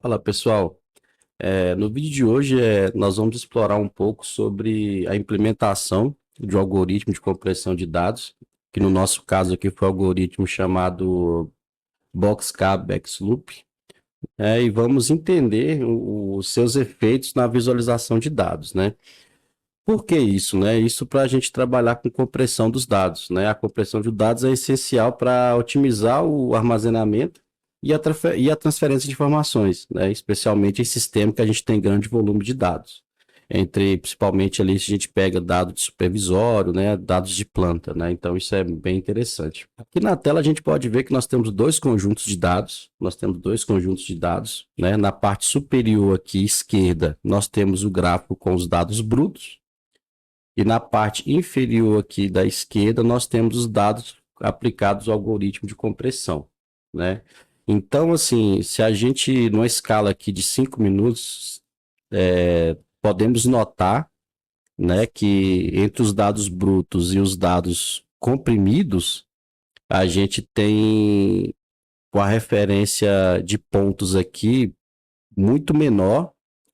Fala pessoal, no vídeo de hoje nós vamos explorar um pouco sobre a implementação de um algoritmo de compressão de dados, que no nosso caso aqui foi um algoritmo chamado Boxcar Loop, e vamos entender os seus efeitos na visualização de dados, né? Por que isso, né? Isso para a gente trabalhar com compressão dos dados, né? A compressão de dados é essencial para otimizar o armazenamento e a transferência de informações, né? Especialmente em sistema que a gente tem grande volume de dados. Principalmente ali, se a gente pega dados de supervisório, né? Dados de planta, né? Então, isso é bem interessante. Aqui na tela a gente pode ver que nós temos dois conjuntos de dados. Nós temos dois conjuntos de dados, né? Na parte superior aqui, esquerda, nós temos o gráfico com os dados brutos. E na parte inferior aqui da esquerda, nós temos os dados aplicados ao algoritmo de compressão, né? Então, assim, se a gente, numa escala aqui de 5 minutos, podemos notar, né, que entre os dados brutos e os dados comprimidos, a gente tem uma referência de pontos aqui muito menor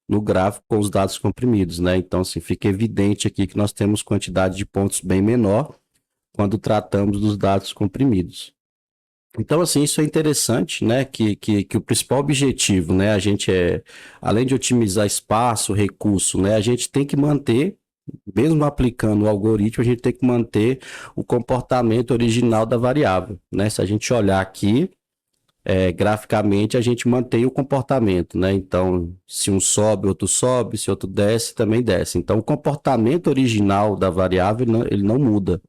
no gráfico com os dados comprimidos, né? Então, assim, fica evidente aqui que nós temos quantidade de pontos bem menor quando tratamos dos dados comprimidos. Então, assim, isso é interessante, né? Que o principal objetivo, né? Além de otimizar espaço, recurso, né? A gente tem que manter, mesmo aplicando o algoritmo, a gente tem que manter o comportamento original da variável, né? Se a gente olhar aqui, graficamente a gente mantém o comportamento, né? Então, se um sobe, se outro desce, também desce. Então, o comportamento original da variável ele não muda,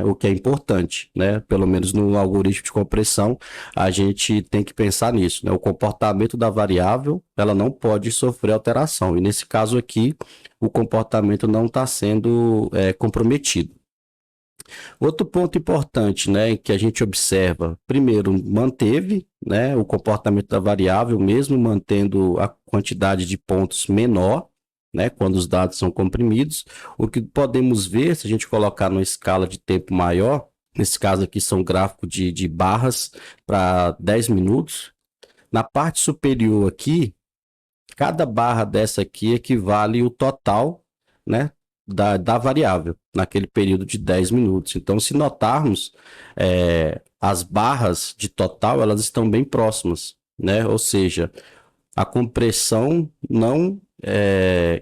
o que é importante, né? Pelo menos no algoritmo de compressão, a gente tem que pensar nisso, né? O comportamento da variável, ela não pode sofrer alteração. E nesse caso aqui, o comportamento não está sendo comprometido. Outro ponto importante, né, que a gente observa, primeiro, manteve, né, o comportamento da variável, mesmo mantendo a quantidade de pontos menor, né, quando os dados são comprimidos. O que podemos ver, se a gente colocar numa escala de tempo maior, nesse caso aqui são gráficos de barras para 10 minutos, na parte superior aqui, cada barra dessa aqui equivale o total, né, da variável naquele período de 10 minutos. Então, se notarmos, as barras de total, elas estão bem próximas, né? Ou seja, a compressão não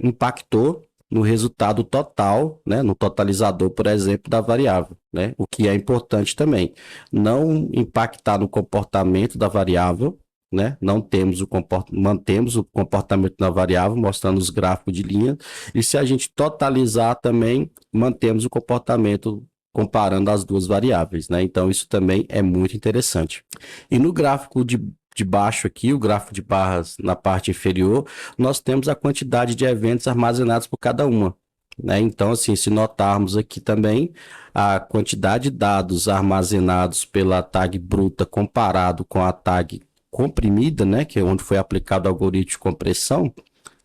impactou no resultado total, né, no totalizador, por exemplo, da variável, né? O que é importante também. Não impactar no comportamento da variável, né? Não temos mantemos o comportamento da variável, mostrando os gráficos de linha, e se a gente totalizar também, mantemos o comportamento comparando as duas variáveis, né? Então, isso também é muito interessante. E no gráfico de baixo aqui, o gráfico de barras na parte inferior, nós temos a quantidade de eventos armazenados por cada uma, né? Então, assim, se notarmos aqui também a quantidade de dados armazenados pela tag bruta comparado com a tag comprimida, né, que é onde foi aplicado o algoritmo de compressão,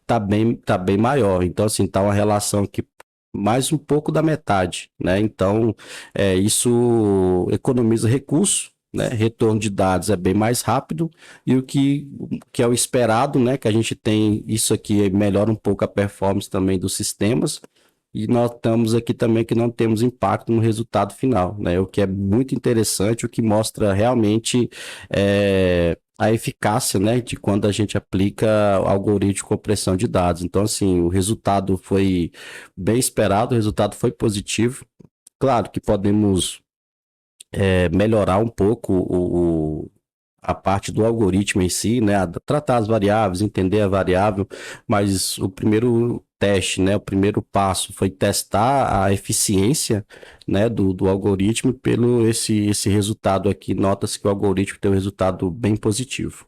tá bem maior. Então, assim, tá uma relação que mais um pouco da metade, né? Então, isso economiza recurso, né? Retorno de dados é bem mais rápido e que é o esperado, né? Que a gente tem isso aqui melhora um pouco a performance também dos sistemas. E notamos aqui também que não temos impacto no resultado final, né? O que é muito interessante, o que mostra realmente a eficácia, né, de quando a gente aplica o algoritmo de compressão de dados. Então, assim, o resultado foi bem esperado, o resultado foi positivo. Claro que podemos melhorar um pouco a parte do algoritmo em si, né? Tratar as variáveis, entender a variável, mas o primeiro teste, né? O primeiro passo foi testar a eficiência, né? Do algoritmo pelo esse resultado aqui. Nota-se que o algoritmo tem um resultado bem positivo.